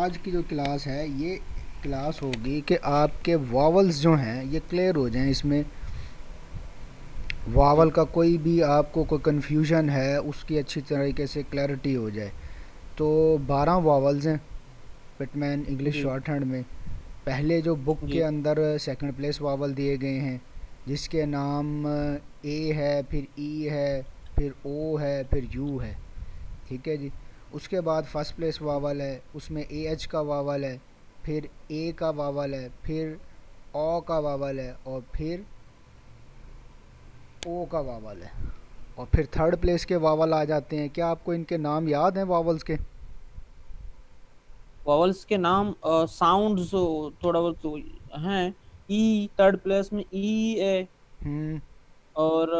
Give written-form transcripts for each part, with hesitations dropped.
आज की जो क्लास है ये क्लास होगी कि आपके वावल्स जो हैं ये क्लियर हो जाएं। इसमें वावल जी का कोई भी आपको कोई कन्फ्यूजन है उसकी अच्छी तरीके से क्लैरिटी हो जाए। तो 12 वावल्स हैं पिटमैन इंग्लिश जी शॉर्ट हैंड में। पहले जो बुक के जी अंदर सेकंड प्लेस वावल दिए गए हैं जिसके नाम ए है, फिर ई है, फिर ओ है, फिर यू है। ठीक है जी। उसके बाद फर्स्ट प्लेस वावल है, उसमें ए एच का वावल है, फिर ए का वावल है, फिर ओ का वावल है, और फिर ओ का वावल है, और फिर थर्ड प्लेस के वावल आ जाते हैं। क्या आपको इनके नाम याद हैं वावल्स के? वॉवल्स के नाम साउंड्स थोड़ा बहुत हैं। ई थर्ड प्लेस में ई है। हम्म। और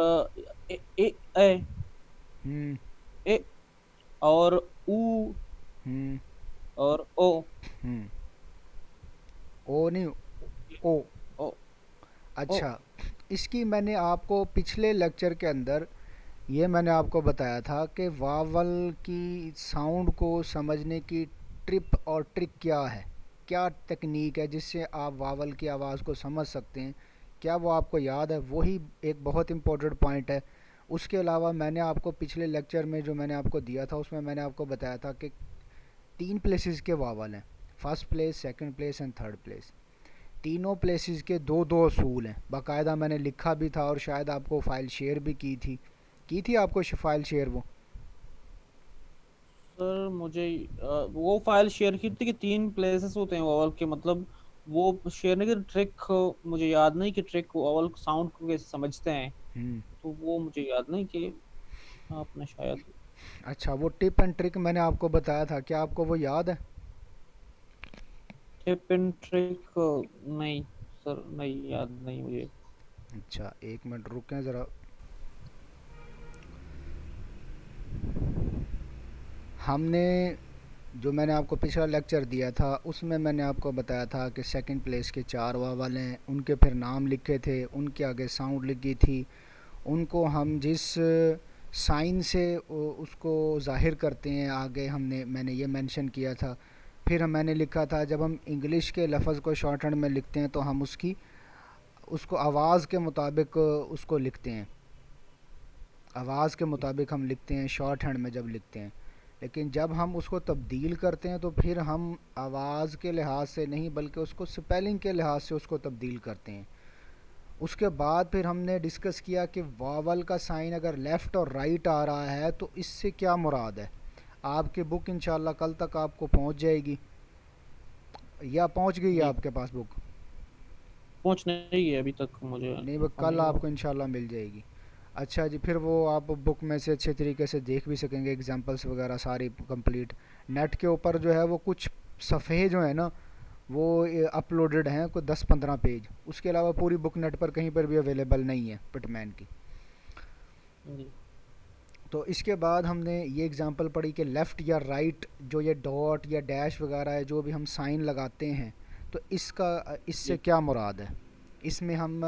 ए ए ए, हम्म। ए और ऊ हम्म। और ओ। हम्म। ओ नहीं, ओ। ओ ओ अच्छा, इसकी मैंने आपको पिछले लेक्चर के अंदर ये मैंने आपको बताया था कि वावल की साउंड को समझने की ट्रिप और ट्रिक क्या है, क्या टेक्निक है जिससे आप वावल की आवाज़ को समझ सकते हैं। क्या वो आपको याद है? वही एक बहुत इंपॉर्टेंट पॉइंट है। उसके अलावा मैंने आपको पिछले लेक्चर में जो मैंने आपको दिया था उसमें मैंने आपको बताया था कि 3 प्लेसेस के वावल हैं, first place, second place and third place. तीनों प्लेसेस के दो दो असूल हैं, बाकायदा मैंने लिखा भी था और शायद आपको फ़ाइल शेयर भी की थी आपको फ़ाइल शेयर वो। सर मुझे वो फाइल शेयर की थी कि 3 प्लेसेस होते हैं वॉवल के, मतलब वो शेयर की ट्रिक मुझे याद नहीं कि ट्रिक वॉवल साउंड को कैसे समझते हैं। हम्म। तो वो मुझे याद नहीं कि आपने शायद अच्छा, वो टिप एंड ट्रिक मैंने आपको बताया था, क्या आपको वो याद है? टिप एंड ट्रिक नहीं सर, नहीं याद नहीं मुझे। अच्छा, एक मिनट रुकें ज़रा। हमने जो मैंने आपको पिछला लेक्चर दिया था उसमें मैंने आपको बताया था कि सेकंड प्लेस के 4 वावल हैं, उनके फिर नाम लिखे थे, उनके आगे साउंड लिखी थी। उनको हम जिस साइन से उसको ज़ाहिर करते हैं आगे हमने मैंने ये मेंशन किया था। फिर मैंने लिखा था जब हम इंग्लिश के लफ्ज़ को शॉर्ट हैंड में लिखते हैं तो हम उसकी उसको आवाज़ के मुताबिक उसको लिखते हैं, आवाज़ के मुताबिक हम लिखते हैं शॉर्ट हैंड में जब लिखते हैं। लेकिन जब हम उसको तब्दील करते हैं तो फिर हम आवाज़ के लिहाज से नहीं बल्कि उसको स्पेलिंग के लिहाज से उसको तब्दील करते हैं। उसके बाद फिर हमने डिस्कस किया कि वावल का साइन अगर लेफ़्ट और राइट आ रहा है तो इससे क्या मुराद है। आपकी बुक इंशाल्लाह कल तक आपको पहुंच जाएगी, या पहुंच गई है जी, आपके पास बुक? पहुंच नहीं है अभी तक, मुझे नहीं, वो ऐसा कल नहीं हुआ। आपको इंशाल्लाह मिल जाएगी। अच्छा जी, फिर वो आप बुक में से अच्छे तरीके से देख भी सकेंगे, एग्जांपल्स वगैरह सारी कंप्लीट। नेट के ऊपर जो है वो कुछ सफ़े जो है ना वो अपलोडेड हैं, कुछ 10-15 पेज। उसके अलावा पूरी बुक नेट पर कहीं पर भी अवेलेबल नहीं है पिटमैन की। जी तो इसके बाद हमने ये एग्जांपल पढ़ी कि लेफ़्ट या राइट जो ये डॉट या डैश वगैरह है जो भी हम साइन लगाते हैं तो इसका इससे जी क्या मुराद है। इसमें हम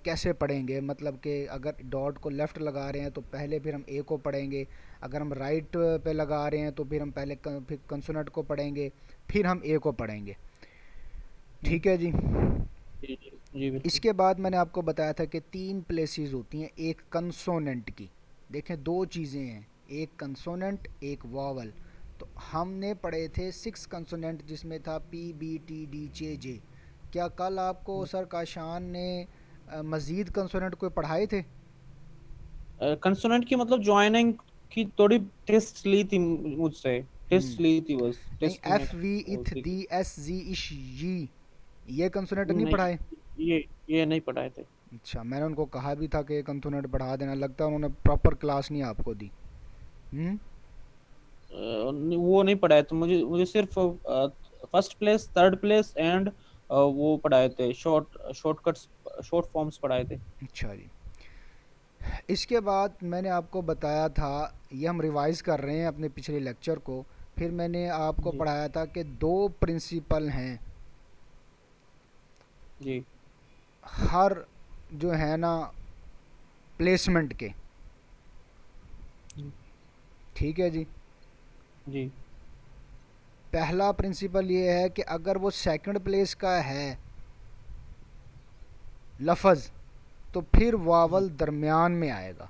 कैसे पढ़ेंगे, मतलब कि अगर डॉट को लेफ़्ट लगा रहे हैं तो पहले फिर हम ए को पढ़ेंगे, अगर हम राइट पे लगा रहे हैं तो फिर हम पहले फिर कंसोनेंट को पढ़ेंगे, फिर हम ए को पढ़ेंगे। हम्म, ठीक है जी। जी जी जी बिल्कुल। इसके बाद मैंने आपको बताया था कि 3 प्लेसेस होती हैं एक कंसोनेंट की। देखें, दो चीज़ें हैं, एक कंसोनेंट एक वावल। तो हमने पढ़े थे 6 कंसोनेंट जिसमें था P B T D J J. क्या कल आपको सर काशान ने मज़ीद कंसोनेंट कोई पढ़ाए थे? कंसोनेंट की मतलब ज्वाइनिंग की थोड़ी टेस्ट ली थी मुझसे, टेस्ट हम्म। ली थी, बस नहीं, टेस्ट में एफ वी इथ होती दी थी। एस जी इश जी, ये कंसोनेंट नहीं नहीं, पढ़ाए? ये नहीं पढ़ाए थे। अच्छा, मैंने उनको कहा भी था कि ये कंसोनेंट पढ़ा देना, लगता है उन्होंने प्रॉपर क्लास नहीं आपको दी। हम्म। वो नहीं पढ़ाए थे, मुझे मुझे सिर्फ first place, third place and वो पढ़ाए थे, शॉर्टकट्स, शॉर्ट फॉर्म्स पढ़ाए थे। अच्छा जी। इसके बाद मैंने आपको बताया था, ये हम रिवाइज़ कर रहे हैं अपने पिछले लेक्चर को। फिर मैंने आपको जी पढ़ाया था कि दो प्रिंसिपल हैं जी हर जो है ना प्लेसमेंट के। जी ठीक है जी। जी पहला प्रिंसिपल ये है कि अगर वो सेकंड प्लेस का है लफज, तो फिर जी। वावल दरमियान में आएगा।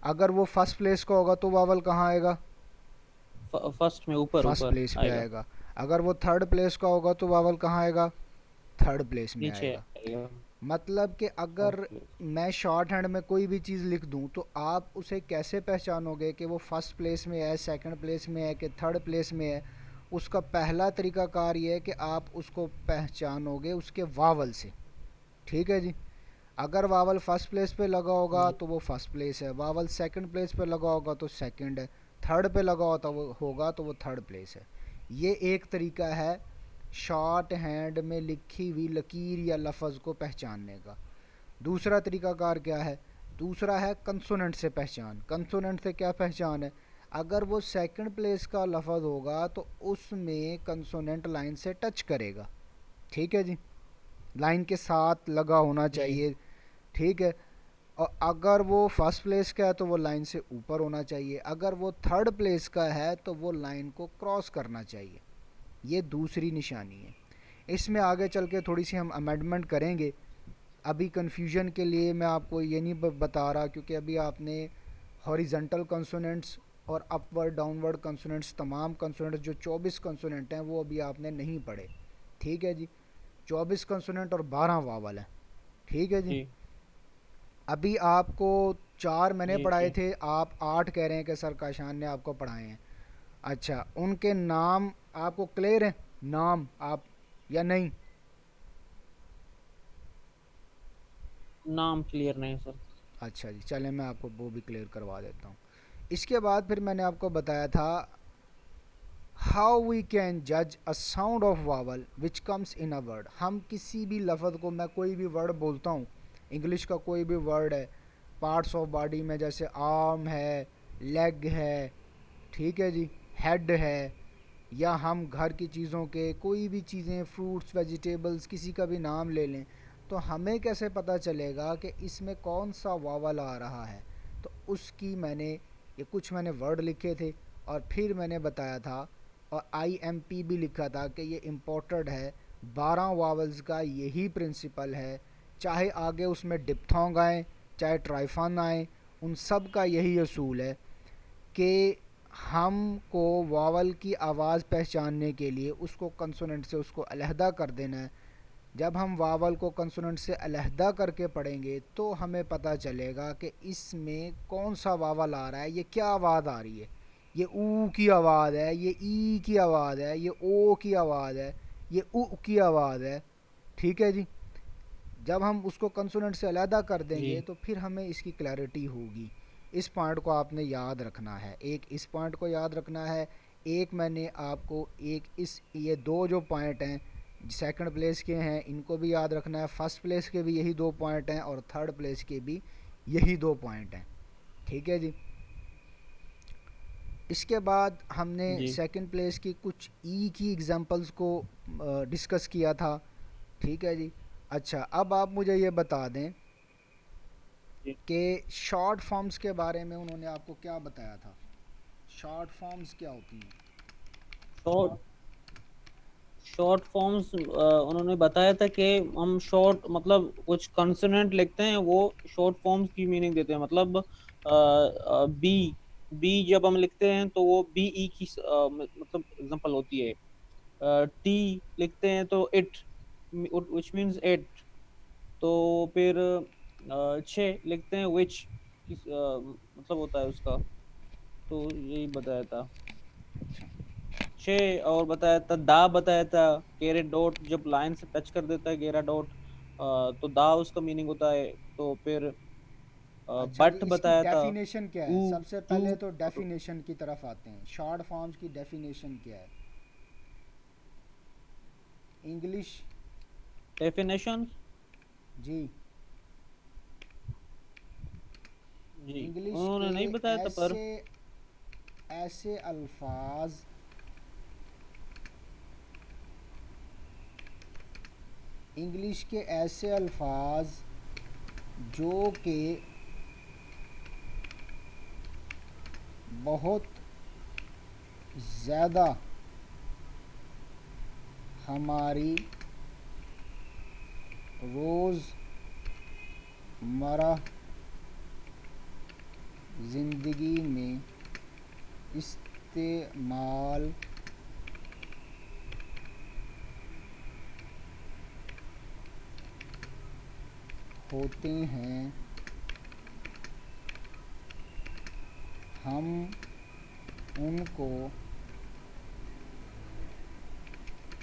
अगर वो फर्स्ट प्लेस का होगा तो वावल कहाँ आएगा? फर्स्ट में ऊपर फर्स्ट ऊपर प्लेस पे आएगा। आएगा। अगर वो थर्ड प्लेस का होगा तो वावल कहाँ आएगा? थर्ड प्लेस में नीचे आएगा। आएगा। मतलब कि अगर ओके। मैं शॉर्ट हैंड में कोई भी चीज़ लिख दूं तो आप उसे कैसे पहचानोगे कि वो फर्स्ट प्लेस में है, सेकंड प्लेस में है कि थर्ड प्लेस में है? उसका पहला तरीकाकार ये है कि आप उसको पहचानोगे उसके वावल से। ठीक है जी। अगर वावल फर्स्ट प्लेस पे लगा होगा जी। तो वो फर्स्ट प्लेस है, वावल सेकंड प्लेस पे लगा होगा तो सेकंड है, थर्ड पे लगा होगा तो वो थर्ड प्लेस है। ये एक तरीका है शॉर्ट हैंड में लिखी हुई लकीर या लफज को पहचानने का। दूसरा तरीकाकार क्या है? दूसरा है कंसोनेंट से पहचान। कंसोनेंट से क्या पहचान है? अगर वो सेकंड प्लेस का लफज होगा तो उसमें कंसोनेंट लाइन से टच करेगा। ठीक है जी, लाइन के साथ लगा होना जी। चाहिए। ठीक है। और अगर वो फर्स्ट प्लेस का है तो वो लाइन से ऊपर होना चाहिए, अगर वो थर्ड प्लेस का है तो वो लाइन को क्रॉस करना चाहिए। ये दूसरी निशानी है। इसमें आगे चल के थोड़ी सी हम अमेंडमेंट करेंगे। अभी कन्फ्यूजन के लिए मैं आपको ये नहीं बता रहा, क्योंकि अभी आपने हॉरिजेंटल कंसोनेंट्स और अपवर्ड डाउनवर्ड कंसोनेंट्स, तमाम कंसोनेंट्स जो 24 कंसोनेंट हैं वो अभी आपने नहीं पढ़े। ठीक है जी। 24 कंसोनेंट और 12 वावल हैं। ठीक है जी। जी। अभी आपको 4 मैंने जी। पढ़ाए जी। थे, आप 8 कह रहे हैं कि सर काशान ने आपको पढ़ाए हैं। अच्छा, उनके नाम आपको क्लियर है? नाम आप या नहीं? नाम क्लियर नहीं सर। अच्छा जी, चलें मैं आपको वो भी क्लियर करवा देता हूँ। इसके बाद फिर मैंने आपको बताया था हाउ वी कैन जज a sound of vowel which comes in a word. हम किसी भी लफ्ज़ को, मैं कोई भी वर्ड बोलता हूँ, इंग्लिश का कोई भी वर्ड है, पार्ट्स ऑफ बॉडी में जैसे आर्म है, लेग है, ठीक है जी, हेड है, या हम घर की चीज़ों के कोई भी चीज़ें, फ्रूट्स वेजिटेबल्स, किसी का भी नाम ले लें, तो हमें कैसे पता चलेगा कि इसमें कौन सा वावल आ रहा है? तो उसकी मैंने ये कुछ मैंने वर्ड लिखे थे, और फिर मैंने बताया था और आई एम पी भी लिखा था कि ये इम्पोर्टेड है। 12 वावल्स का यही प्रिंसिपल है, चाहे आगे उसमें डिप्थोंग आए चाहे ट्राइफान आए, उन सब का यही असूल है कि हमको वावल की आवाज़ पहचानने के लिए उसको कंसोनेंट से उसको अलहदा कर देना है। जब हम वावल को कंसोनेंट से अलहदा करके पढ़ेंगे तो हमें पता चलेगा कि इसमें कौन सा वावल आ रहा है, ये क्या आवाज़ आ रही है। ये ऊ की आवाज़ है, ये ई की आवाज़ है, ये ओ की आवाज़ है, ये उ की आवाज़ है। ठीक है जी। जब हम उसको कंसोनेंट से अलहदा कर जी। देंगे तो फिर हमें इसकी क्लैरिटी होगी। इस पॉइंट को आपने याद रखना है, एक इस पॉइंट को याद रखना है। एक मैंने आपको एक इस ये दो जो पॉइंट हैं सेकंड प्लेस के हैं इनको भी याद रखना है, फर्स्ट प्लेस के भी यही दो पॉइंट हैं और थर्ड प्लेस के भी यही दो पॉइंट हैं। ठीक है जी। इसके बाद हमने जी। सेकंड प्लेस की कुछ ई की एग्जांपल्स को डिस्कस किया था। ठीक है जी। अच्छा, अब आप मुझे ये बता दें जी। कि शॉर्ट फॉर्म्स के बारे में उन्होंने आपको क्या बताया था? शॉर्ट फॉर्म्स क्या होती हैं? शॉर्ट शॉर्ट फॉर्म्स उन्होंने बताया था कि हम शॉर्ट मतलब कुछ कंसोनेंट लिखते हैं, वो शॉर्ट फॉर्म्स की मीनिंग देते हैं। मतलब बी बी जब हम लिखते हैं तो वो बी ई की मतलब एग्जांपल होती है। टी लिखते हैं तो इट, विच मीन्स इट। तो फिर छे लिखते हैं विच, मतलब होता है उसका। तो यही बताया था अच्छा। छे। और बताया था दा, बताया था गेरे डॉट जब लाइन से टच कर देता है गेरा डॉट, तो दा उसका मीनिंग होता है। तो फिर अच्छा जी, बट इसकी बताया था। डेफिनेशन क्या है? टू सबसे टू पहले तो डेफिनेशन की तरफ आते हैं। शॉर्ट फॉर्म्स की डेफिनेशन क्या है? इंग्लिश। डेफिनेशन। जी। जी। इंग्लिश उन्होंने के नहीं बताया था पर। ऐसे ऐसे अल्फाज, इंग्लिश के ऐसे अल्फाज जो कि बहुत ज़्यादा हमारी रोज़मर्रा ज़िंदगी में इस्तेमाल होते हैं, हम उनको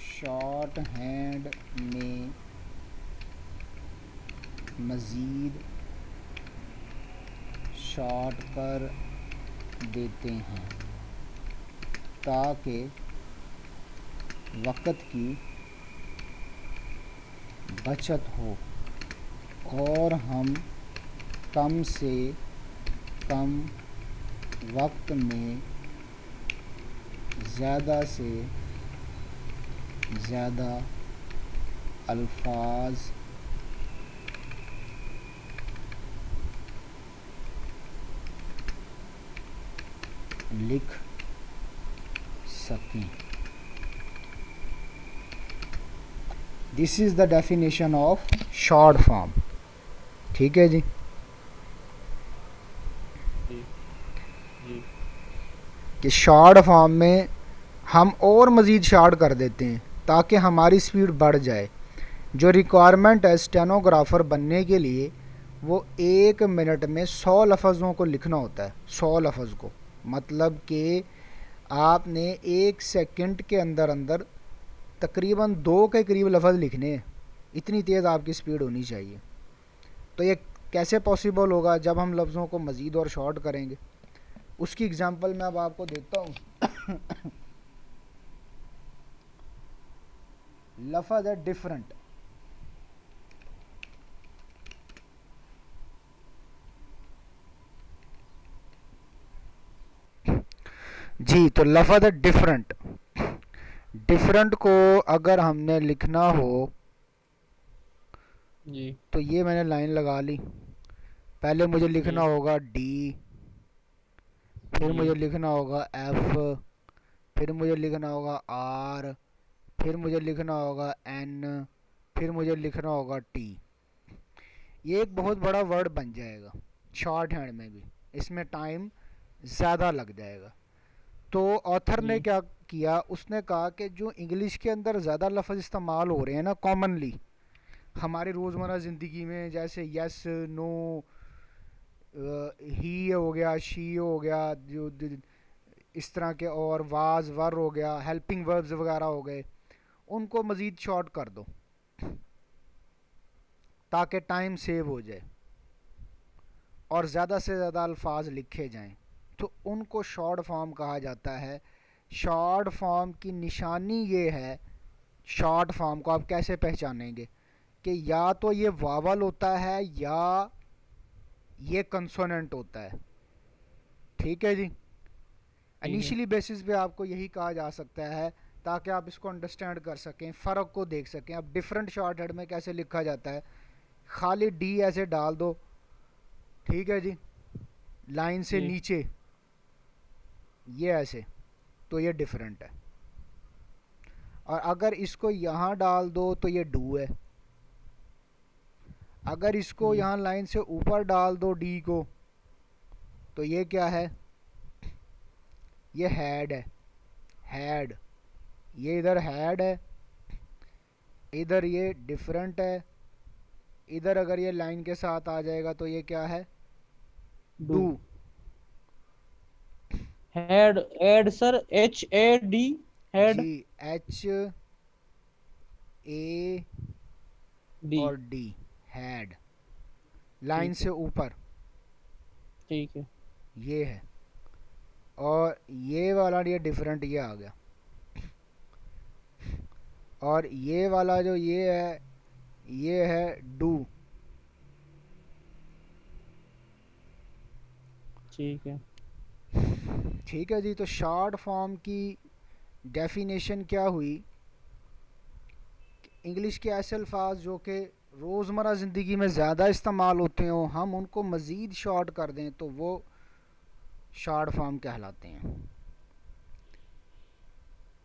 शॉर्ट हैंड में मज़ीद शॉर्ट कर देते हैं ताकि वक़्त की बचत हो और हम कम से कम वक्त में ज़्यादा से ज़्यादा अल्फाज लिख सकें। This is the definition of short form. ठीक है जी। जी कि शॉर्ट फॉर्म में हम और मज़ीद शॉर्ट कर देते हैं ताकि हमारी स्पीड बढ़ जाए। जो रिक्वायरमेंट है स्टेनोग्राफ़र बनने के लिए वो 1 मिनट में 100 लफ्ज़ों को लिखना होता है। 100 लफ्ज़ को मतलब कि आपने 1 सेकंड के अंदर अंदर तकरीबन 2 के करीब लफ्ज़ लिखने हैं। इतनी तेज़ आपकी स्पीड होनी चाहिए। तो ये कैसे पॉसिबल होगा? जब हम लफ्ज़ों को मज़ीद और शॉर्ट करेंगे। उसकी एग्ज़ाम्पल मैं अब आपको देता हूँ। लफ्ज़ है डिफरेंट। जी, तो लफ्ज़ है डिफरेंट। डिफरेंट को अगर हमने लिखना हो जी तो ये मैंने लाइन लगा ली। पहले मुझे लिखना जी होगा डी, फिर जी मुझे लिखना होगा एफ, फिर मुझे लिखना होगा आर, फिर मुझे लिखना होगा एन, फिर मुझे लिखना होगा टी। ये एक बहुत बड़ा वर्ड बन जाएगा शॉर्ट हैंड में भी। इसमें टाइम ज़्यादा लग जाएगा। तो ऑथर ने जी क्या किया, उसने कहा कि जो इंग्लिश के अंदर ज़्यादा लफ्ज़ इस्तेमाल हो रहे हैं ना कॉमनली हमारे रोज़मर्रा ज़िंदगी में, जैसे यस, नो, ही हो गया, शी हो गया, जो इस तरह के, और वाज, वर हो गया, हेल्पिंग वर्ब्स वगैरह हो गए, उनको मज़ीद शॉर्ट कर दो ताकि टाइम सेव हो जाए और ज़्यादा से ज़्यादा अल्फाज लिखे जाएं। तो उनको शॉर्ट फॉर्म कहा जाता है। शॉर्ट फॉर्म की निशानी ये है, शॉर्ट फॉर्म को आप कैसे पहचानेंगे कि या तो ये वावल होता है या ये कंसोनेंट होता है। ठीक है जी। ठीक है इनिशियली बेसिस पे आपको यही कहा जा सकता है ताकि आप इसको अंडरस्टैंड कर सकें, फ़र्क को देख सकें। अब डिफरेंट शॉर्ट हेड में कैसे लिखा जाता है, खाली डी ऐसे डाल दो, ठीक है जी, लाइन से जी नीचे ये ऐसे, तो ये डिफरेंट है। और अगर इसको यहाँ डाल दो तो ये डू है। अगर इसको जी यहाँ लाइन से ऊपर डाल दो डी को तो ये क्या है, ये हैड है। हैड, ये इधर हैड है, इधर ये डिफरेंट है, इधर अगर ये लाइन के साथ आ जाएगा तो ये क्या है, डू डू। हेड एड सर HAD हेड जी, एच ए डी और डी, हैड, लाइन ठीक से है ऊपर ठीक है ये है। और ये वाला ये डिफरेंट ये आ गया। और ये वाला जो ये है डू। ठीक है ठीक है जी। तो शॉर्ट फॉर्म की डेफिनेशन क्या हुई, इंग्लिश के ऐसे अल्फाज जो कि रोज़मर्रा ज़िंदगी में ज़्यादा इस्तेमाल होते हो, हम उनको मज़ीद शॉर्ट कर दें तो वो शॉर्ट फॉर्म कहलाते हैं।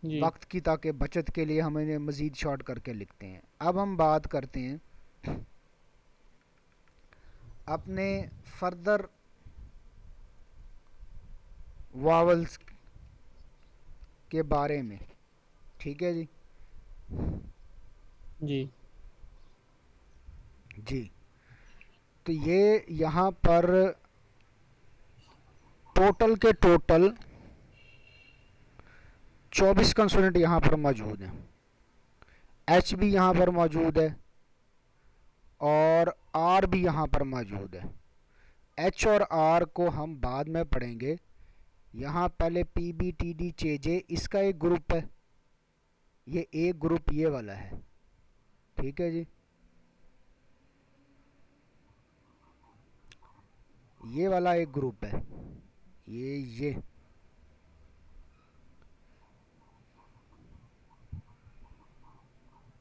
जी वक्त की ताकि बचत के लिए हम इन्हें मज़ीद शॉर्ट करके लिखते हैं। अब हम बात करते हैं अपने फर्दर वावल्स के बारे में। ठीक है जी। जी जी, तो ये यहाँ पर टोटल के टोटल 24 कंसोनेंट यहाँ पर मौजूद हैं। एच भी यहाँ पर मौजूद है और आर भी यहाँ पर मौजूद है। एच और आर को हम बाद में पढ़ेंगे। यहाँ पहले पी बी टी डी चे जे इसका एक ग्रुप है, ये एक ग्रुप ये वाला है। ठीक है जी, ये वाला एक ग्रुप है, ये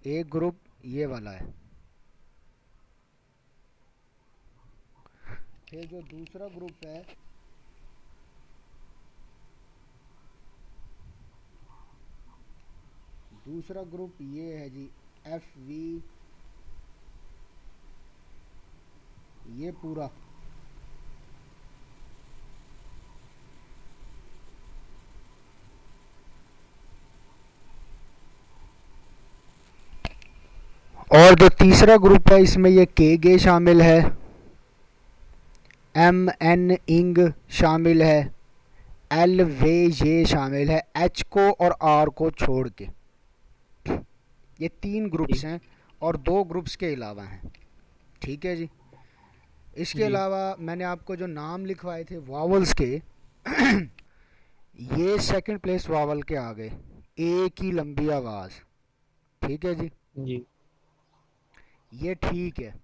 एक ग्रुप ये वाला है। फिर जो दूसरा ग्रुप है दूसरा ग्रुप ये है जी, एफ वी, ये पूरा। और जो तीसरा ग्रुप है इसमें ये के गे शामिल है, एम एन इंग शामिल है, एल वे ये शामिल है, एच को और आर को छोड़ के। ये 3 जी ग्रुप्स हैं और 2 ग्रुप्स के अलावा हैं। ठीक है जी। इसके जी अलावा मैंने आपको जो नाम लिखवाए थे वावल्स के ये सेकंड प्लेस वावल के आ गए, एक ही लंबी आवाज़। ठीक है जी, जी ये ठीक है,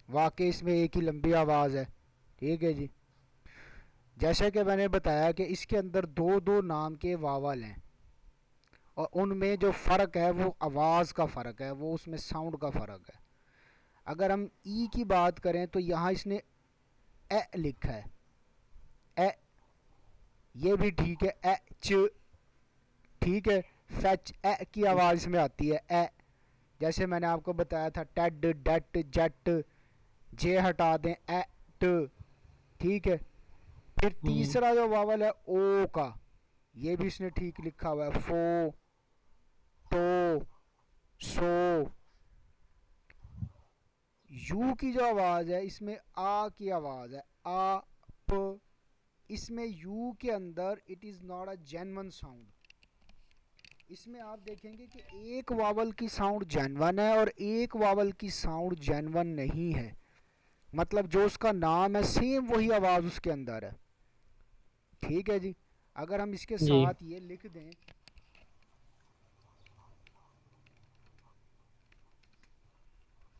वाकई इसमें एक ही लंबी आवाज़ है। ठीक है जी। जैसे कि मैंने बताया कि इसके अंदर दो दो नाम के वावल हैं और उनमें जो फ़र्क है वो आवाज़ का फ़र्क है, वो उसमें साउंड का फ़र्क है। अगर हम ई की बात करें तो यहाँ इसने ए लिखा है, ए, ये भी ठीक है, ए च। ठीक है, फैच ए की आवाज़ इसमें आती है, ए। जैसे मैंने आपको बताया था टेड डेट जेट, जे हटा दें, ए ट। ठीक है। फिर हम्म तीसरा जो वावल है ओ का, ये भी इसने ठीक लिखा हुआ है, फो, तो, सो। यू की जो आवाज़ है इसमें आ की आवाज़ है, आ, प। इसमें यू के अंदर it is not a genuine sound. इसमें आप देखेंगे कि एक वावल की साउंड जेन्युइन है और एक वावल की साउंड जेन्युइन नहीं है। मतलब जो उसका नाम है सेम वही आवाज़ उसके अंदर है। ठीक है जी। अगर हम इसके जी साथ ये लिख दें,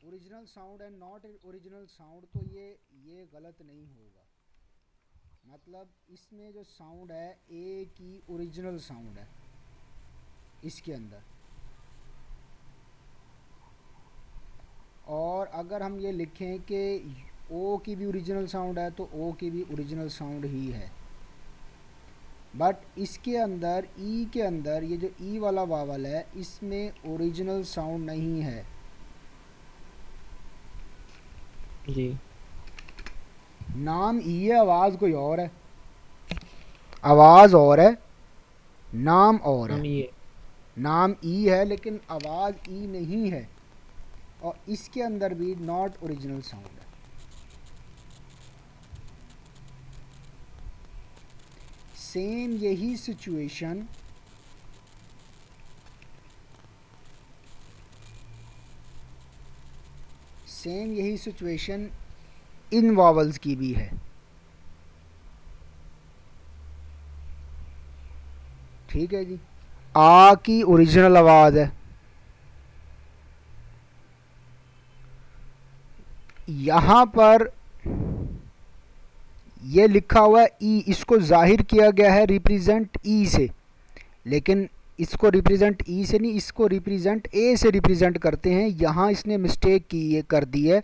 original sound and not original sound, तो ये गलत नहीं होगा। मतलब इसमें जो साउंड है ए की ओरिजिनल साउंड है इसके अंदर। और अगर हम ये लिखें कि ओ की भी ओरिजिनल साउंड है तो ओ की भी ओरिजिनल साउंड ही है। बट इसके अंदर ई के अंदर ये जो ई वाला वावल है इसमें ओरिजिनल साउंड नहीं है। जी नाम ई है, आवाज़ कोई और है, आवाज़ और है, नाम और है। हम ये नाम ई है लेकिन आवाज़ ई नहीं है। और इसके अंदर भी नॉट ओरिजिनल साउंड है। सेम यही सिचुएशन इन वावल्स की भी है। ठीक है जी। आ की ओरिजिनल आवाज़ है, यहाँ पर ये लिखा हुआ है ई, इसको जाहिर किया गया है रिप्रेजेंट ई से, लेकिन इसको रिप्रेजेंट ई से नहीं, इसको रिप्रेजेंट ए से रिप्रेजेंट करते हैं। यहाँ इसने मिस्टेक की ये कर दी है,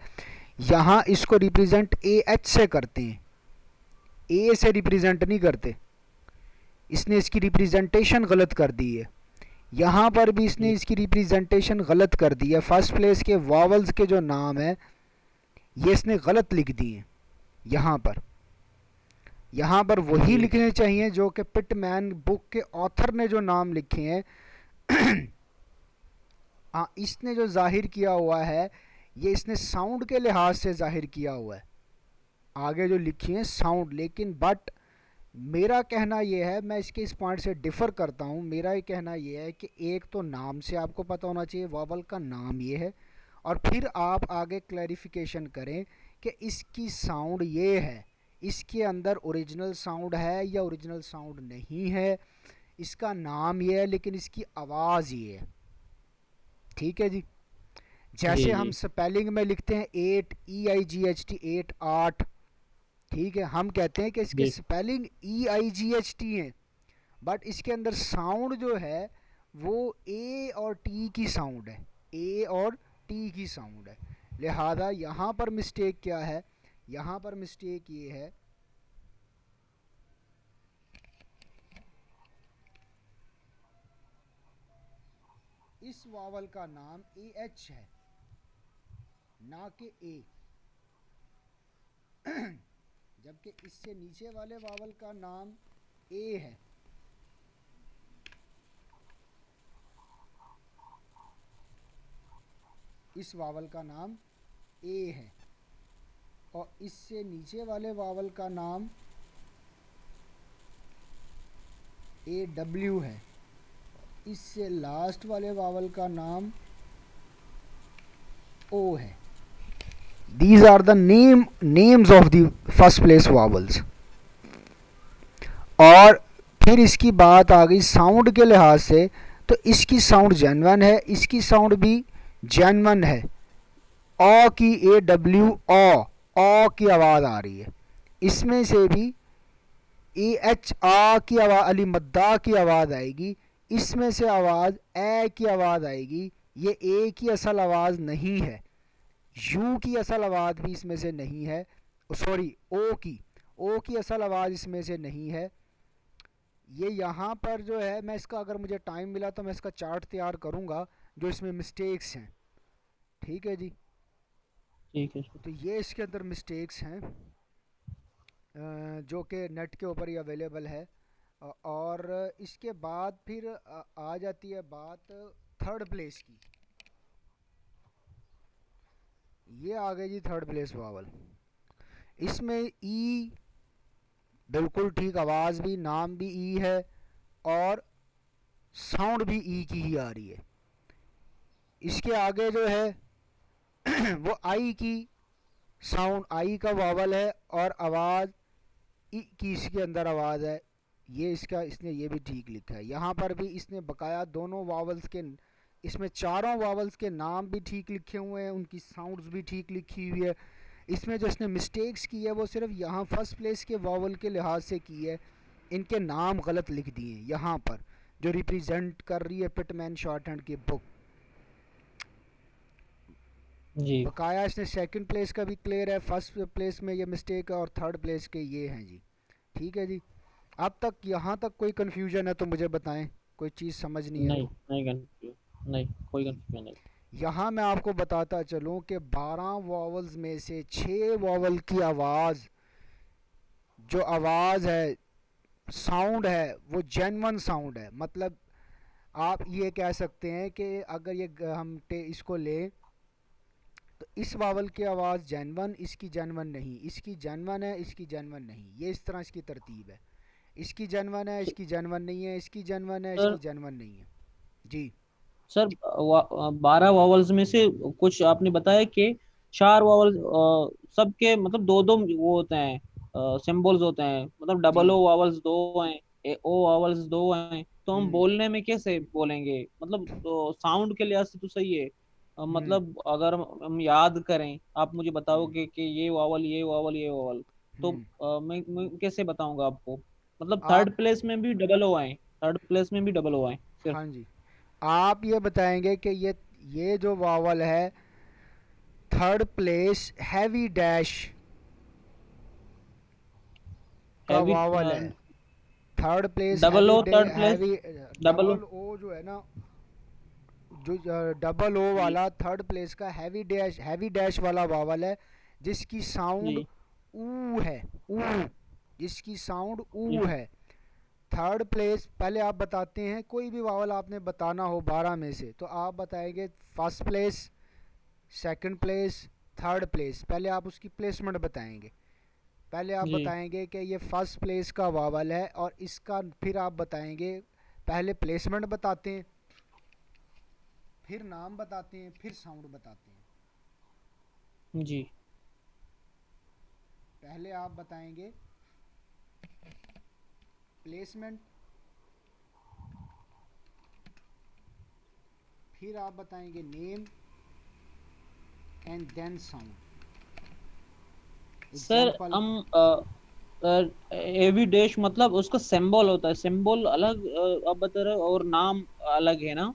यहाँ इसको रिप्रेजेंट ए एच से करते हैं, ए से रिप्रेजेंट नहीं करते। इसने इसकी रिप्रेजेंटेशन गलत कर दी है। यहाँ पर भी इसने जी इसकी रिप्रेजेंटेशन गलत कर दी है। फर्स्ट प्लेस के वावल्स के जो नाम है ये इसने गलत लिख दिए। यहाँ पर यहाँ पर वही जी लिखने चाहिए जो कि पिटमैन बुक के ऑथर ने जो नाम लिखे हैं। हाँ, इसने जो जाहिर किया हुआ है ये इसने साउंड के लिहाज से जाहिर किया हुआ है, आगे जो लिखी है साउंड। लेकिन बट मेरा कहना ये है, मैं इसके इस पॉइंट से डिफ़र करता हूँ। मेरा ये कहना ये है कि एक तो नाम से आपको पता होना चाहिए वावल का नाम ये है, और फिर आप आगे क्लैरिफिकेशन करें कि इसकी साउंड ये है, इसके अंदर ओरिजिनल साउंड है या ओरिजिनल साउंड नहीं है। इसका नाम ये है लेकिन इसकी आवाज़ ये है। ठीक है जी। जी जैसे जी हम स्पेलिंग में लिखते हैं 8 EIGHT 8 ठीक है, हम कहते हैं कि इसके जी स्पेलिंग EIGHT है, बट इसके अंदर साउंड जो है वो ए और टी की साउंड है, ए और टी की साउंड है। लिहाजा यहाँ पर मिस्टेक क्या है, यहाँ पर मिस्टेक ये है इस वावल का नाम AH है ना कि ए, जबकि इससे नीचे वाले वावल का नाम ए है। इस वावल का नाम ए है और इससे नीचे वाले वावल का नाम AW है। इससे लास्ट वाले वावल का नाम O है। These are the names of the first place vowels। और फिर इसकी बात आ गई साउंड के लिहाज से, तो इसकी साउंड जेन्युइन है, इसकी साउंड भी जेन्युइन है। ओ की AW ओ की आवाज़ आ रही है। इसमें से भी AH आ की आवाज़, अली मद्दा की आवाज़ आएगी। इसमें से आवाज़ ए की आवाज़ आएगी। ये ए की असल आवाज़ नहीं है, यू की असल आवाज़ भी इसमें से नहीं है, सॉरी ओ की असल आवाज़ इसमें से नहीं है। ये यहाँ पर जो है, मैं इसका अगर मुझे टाइम मिला तो मैं इसका चार्ट तैयार करूँगा जो इसमें मिस्टेक्स हैं। ठीक है जी। ठीक है सर। तो ये इसके अंदर मिस्टेक्स हैं जो कि नेट के ऊपर ही अवेलेबल है। और इसके बाद फिर आ जाती है बात थर्ड प्लेस की। ये आ गई जी थर्ड प्लेस वावल। इसमें ई बिल्कुल ठीक, आवाज़ भी, नाम भी ई है और साउंड भी ई की ही आ रही है। इसके आगे जो है वो आई की साउंड, आई का वावल है और आवाज़ ई की इसके अंदर आवाज़ है। ये इसका इसने ये भी ठीक लिखा है। यहाँ पर भी इसने बकाया दोनों वावल्स के, इसमें चारों वावल्स के नाम भी ठीक लिखे हुए हैं, उनकी साउंड्स भी ठीक लिखी हुई है। इसमें जो इसने मिस्टेक्स की है वो सिर्फ यहाँ फर्स्ट प्लेस के वावल के लिहाज से की है, इनके नाम गलत लिख दिए यहाँ पर जो रिप्रेजेंट कर रही है पिटमैन शॉर्ट हैंड की बुक। जी बकाया इसने सेकंड प्लेस का भी क्लियर है, फर्स्ट प्लेस में ये मिस्टेक है और थर्ड प्लेस के ये हैं जी। ठीक है जी। अब तक यहाँ तक कोई कन्फ्यूजन है तो मुझे बताएं, कोई चीज़ समझ नहीं है नहीं, तो। नहीं कंफ्यूज, नहीं कोई जी। कंफ्यूजन नहीं। यहाँ मैं आपको बताता चलूँ कि 12 वॉवल्स में से 6 वॉवल की आवाज़, जो आवाज़ है, साउंड है, वो जेन्युइन साउंड है। मतलब आप ये कह सकते हैं कि अगर ये हम इसको लें तो इस वावल की आवाज़ जेन्युइन, इसकी जेन्युइन नहीं, इसकी जेन्युइन है, इसकी जेन्युइन नहीं। ये इस तरह इसकी तरतीब है। इसकी जेन्युइन है, इसकी जेन्युइन नहीं है, इसकी जेन्युइन है, सर इसकी जेन्युइन नहीं है। जी। सर 12 वॉवल्स में से कुछ आपने बताया कि 4 वॉवल सबके मतलब दो दो वो होते हैं, सिंबल्स होते हैं, मतलब जी। डबल ओ वॉवल्स दो हैं, ओ वॉवल्स दो हैं, तो हम हम्म। बोलने में कैसे बोलेंगे? मतलब तो साउंड के लिहाज से तो सही है। हम्म। मतलब अगर हम याद करें, आप मुझे हम्म। बताओगे कि ये वॉवल ये वॉवल ये वॉवल, तो हम्म। मैं कैसे बताऊंगा आपको? मतलब आप, थर्ड प्लेस में भी डबल ओ आए, थर्ड प्लेस में भी डबल ओ आए सिर्फ। हाँ जी, आप ये बताएंगे कि ये जो वावल है थर्ड प्लेस हैवी डैश का हैवी वावल है। Third place double heavy O day third place heavy double O. Double O जो है ना, जो डबल ओ जी वाला थर्ड प्लेस का हैवी डैश वाला वावल है, जिसकी साउंड जी ऊ है, ऊ, जिसकी साउंड जी ऊ है। थर्ड प्लेस पहले आप बताते हैं, कोई भी वावल आपने बताना हो 12 में से, तो आप बताएंगे first place, second place, third place. पहले आप उसकी प्लेसमेंट बताएंगे। पहले आप जी बताएंगे कि ये फर्स्ट प्लेस का वावल है, और इसका फिर आप बताएंगे, पहले प्लेसमेंट बताते हैं, फिर नाम बताते हैं, फिर साउंड बताते हैं। जी पहले आप बताएंगे प्लेसमेंट, फिर आप बताएंगे name, and then sound. Sir example. हम एवी डैश मतलब उसका सिंबल होता है, सिंबल अलग आप बता रहे हो और नाम अलग है ना?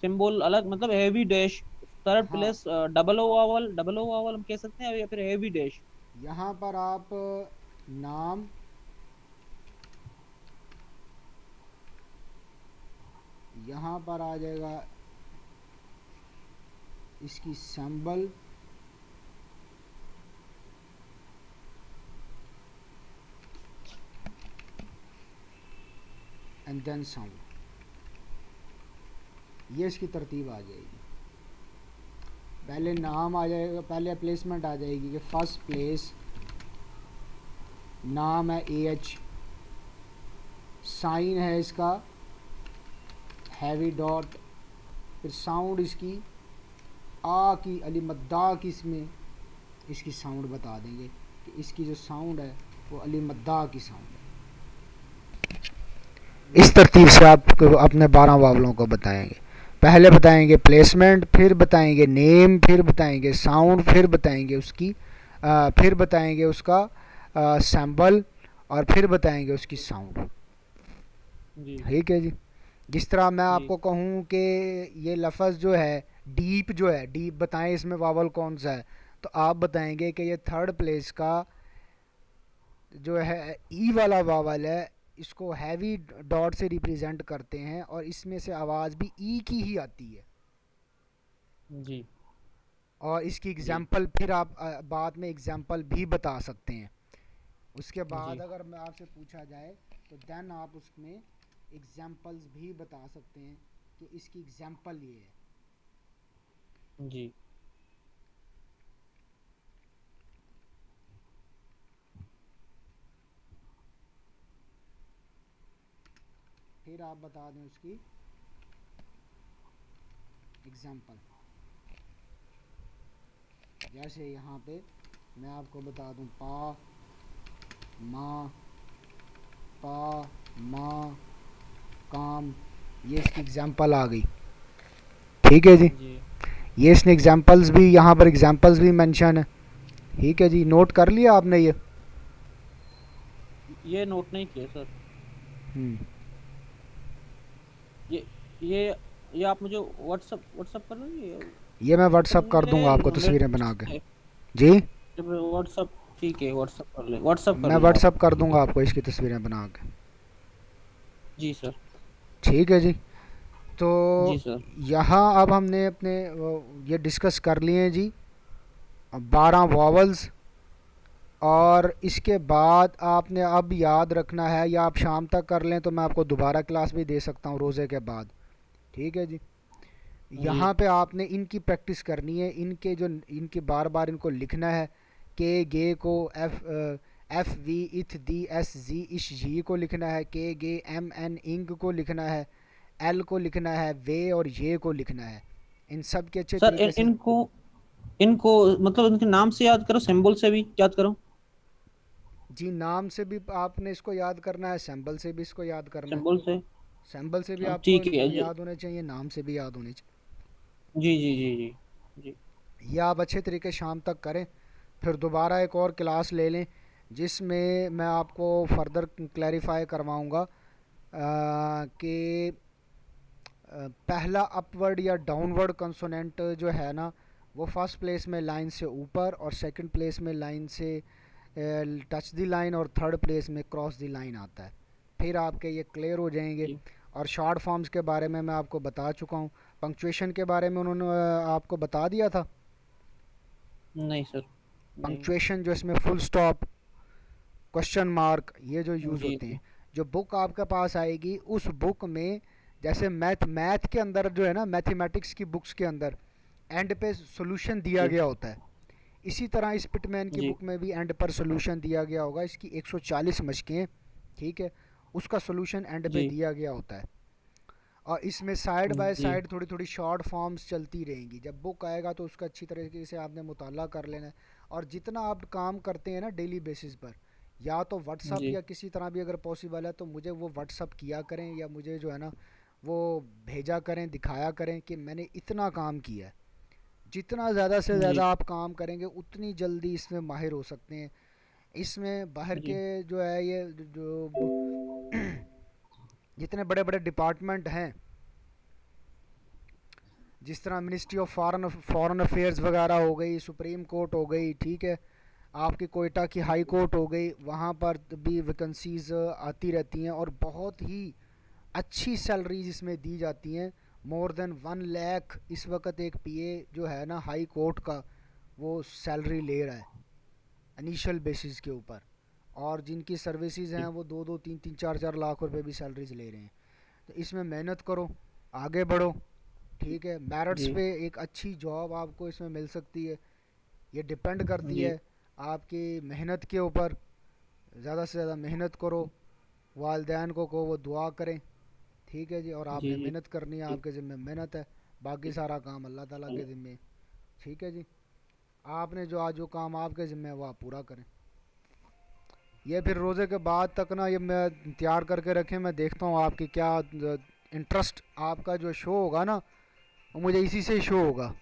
सिंबल अलग मतलब हेवी डैश, थर्ड हाँ, place double O vowel, double O vowel हम कह सकते हैं, या फिर हेवी डैश। यहाँ पर आप नाम, यहाँ पर आ जाएगा इसकी सिंबल, एंड देन साउंड। ये इसकी तरतीब आ जाएगी। पहले नाम आ जाएगा, पहले प्लेसमेंट आ जाएगी कि फर्स्ट प्लेस, नाम है ए एच, साइन है इसका हैवी डॉट, फिर साउंड इसकी आ की अली मद्दा की, इसमें इसकी साउंड बता देंगे कि इसकी जो साउंड है वो अली मद्दा की साउंड है। इस तरतीब से आप अपने 12 वावलों को बताएंगे। पहले बताएंगे प्लेसमेंट, फिर बताएंगे नेम, फिर बताएंगे साउंड, फिर बताएंगे उसकी फिर बताएंगे उसका सैम्बल, और फिर बताएंगे उसकी साउंड। जी ठीक है जी। जिस तरह मैं जी आपको कहूँ कि ये लफ्ज़ जो है डीप, जो है डीप, बताएं इसमें वावल कौन सा है, तो आप बताएंगे कि ये थर्ड प्लेस का जो है ई वाला वावल है, इसको हैवी डॉट से रिप्रेजेंट करते हैं, और इसमें से आवाज़ भी ई की ही आती है। जी और इसकी जी एग्जांपल फिर आप बाद में एग्जांपल भी बता सकते हैं। उसके बाद जी अगर मैं आपसे पूछा जाए, तो देन आप उसमें एग्जांपल्स भी बता सकते हैं कि इसकी एग्जांपल ये है। जी फिर आप बता दें उसकी एग्जांपल। जैसे यहाँ पे मैं आपको बता दूँ मा पा मा काम, ये इसकी एग्जांपल आ गई। ठीक है जी। जी ये इसने एग्जांपल्स भी, यहाँ पर एग्जांपल्स भी मेंशन है। ठीक है जी, नोट कर लिया आपने ये? ये नोट नहीं किया सर। हम्म। ये ये ये आप मुझे व्हाट्सअप व्हाट्सअप कर देंगे? ये मैं व्हाट्सअप कर मुझे दूंगा आपको नेट तस्वीरें बना के। जी, व्हाट्सअप, ठीक है व्हाट्सअप कर ले, व्हाट्सअप कर मैं लें आप। व्हाट्सअप कर दूंगा आपको इसकी तस्वीरें बना के। जी सर। ठीक है जी। तो जी सर। यहाँ अब हमने अपने ये डिस्कस कर लिए हैं जी 12 वॉवल्स। और इसके बाद आपने अब याद रखना है, या आप शाम तक कर लें तो मैं आपको दोबारा क्लास भी दे सकता हूँ रोज़े के बाद। ठीक है जी। जी यहाँ पे आपने इनकी प्रैक्टिस करनी है, इनके जो इनके बार बार इनको लिखना है। के गे को एफ वी इथ दी एस जी इश जी को लिखना है, के गे एम एन इंग को लिखना है, एल को लिखना है, वे और ये को लिखना है। इन सब के अच्छे सर, तरीके से। इनको इनको मतलब इनके नाम से याद करो, सिंबल से भी याद करो। जी, नाम से भी आपने इसको याद करना है, सैम्बल से भी इसको याद करना है। सिंबल से। सैम्बल से भी आपको ठीक है जी। याद होने चाहिए, नाम से भी याद होने जी जी जी जी जी चाहिए। ये आप अच्छे तरीके शाम तक करें, फिर दोबारा एक और क्लास ले लें जिसमें मैं आपको फर्दर क्लैरिफाई करवाऊँगा कि पहला अपवर्ड या डाउनवर्ड कंसोनेंट जो है ना, वो फर्स्ट प्लेस में लाइन से ऊपर, और सेकंड प्लेस में लाइन से टच द लाइन, और थर्ड प्लेस में क्रॉस द लाइन आता है। फिर आपके ये क्लियर हो जाएंगे। जी और शॉर्ट फॉर्म्स के बारे में मैं आपको बता चुका हूँ। पंक्चुएशन के बारे में उन्होंने आपको बता दिया था? नहीं सर, नहीं। पंक्चुएशन जो इसमें फुल स्टॉप, क्वेश्चन मार्क, ये जो यूज़ जी होते जी हैं, जो बुक आपके पास आएगी उस बुक में, जैसे मैथ के अंदर जो है ना, मैथमेटिक्स की बुक्स के अंदर एंड पे सॉल्यूशन दिया जी गया होता है, इसी तरह इस पिटमैन की जी बुक में भी एंड पर सॉल्यूशन दिया गया होगा। इसकी 140 मशकें, ठीक है, उसका सॉल्यूशन एंड पे जी दिया गया होता है। और इसमें साइड बाय जी साइड थोड़ी थोड़ी शॉर्ट फॉर्म्स चलती रहेंगी। जब बुक आएगा तो उसका अच्छी तरीके से आपने मुताला कर लेना है। और जितना आप काम करते हैं ना डेली बेसिस पर, या तो व्हाट्सअप जी या किसी तरह भी अगर पॉसिबल है तो मुझे वो व्हाट्सअप किया करें, या मुझे जो है ना वो भेजा करें, दिखाया करें कि मैंने इतना काम किया है। जितना ज़्यादा से जी ज़्यादा आप काम करेंगे उतनी जल्दी इसमें माहिर हो सकते हैं। इसमें बाहर जी के जो है ये जो जितने बड़े बड़े डिपार्टमेंट हैं, जिस तरह मिनिस्ट्री ऑफ फॉरेन अफेयर्स वगैरह हो गई, सुप्रीम कोर्ट हो गई, ठीक है, आपकी कोयटा की हाई कोर्ट हो गई, वहाँ पर भी वैकेंसीज आती रहती हैं और बहुत ही अच्छी सैलरीज इसमें दी जाती हैं। मोर देन 1 लाख इस वक्त एक पीए जो है ना हाई कोर्ट का, वो सैलरी ले रहा है इनिशियल बेसिस के ऊपर। और जिनकी सर्विसेज हैं वो 2-2, 3-3, 4-4 लाख रुपए भी सैलरीज ले रहे हैं। तो इसमें मेहनत करो, आगे बढ़ो, ठीक है। मेरिट्स जी पे एक अच्छी जॉब आपको इसमें मिल सकती है। ये डिपेंड करती जी है आपकी मेहनत के ऊपर। ज़्यादा से ज़्यादा मेहनत करो, वालदैन को वो दुआ करें, ठीक है जी। और जी आपने जी मेहनत करनी है, जी आपके ज़िम्मे मेहनत है, बाकी सारा काम अल्लाह ताला के ज़िम्मे है, ठीक है जी। आपने जो आज जो काम आपके ज़िम्मे है वो आप पूरा करें। ये फिर रोज़े के बाद तक ना ये मैं तैयार करके रखें, मैं देखता हूँ आपकी क्या इंटरेस्ट, आपका जो शो होगा ना वो मुझे इसी से शो होगा।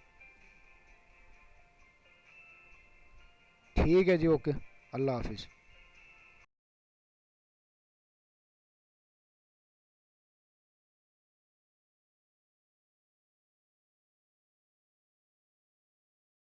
ठीक है जी, ओके, अल्लाह हाफिज़।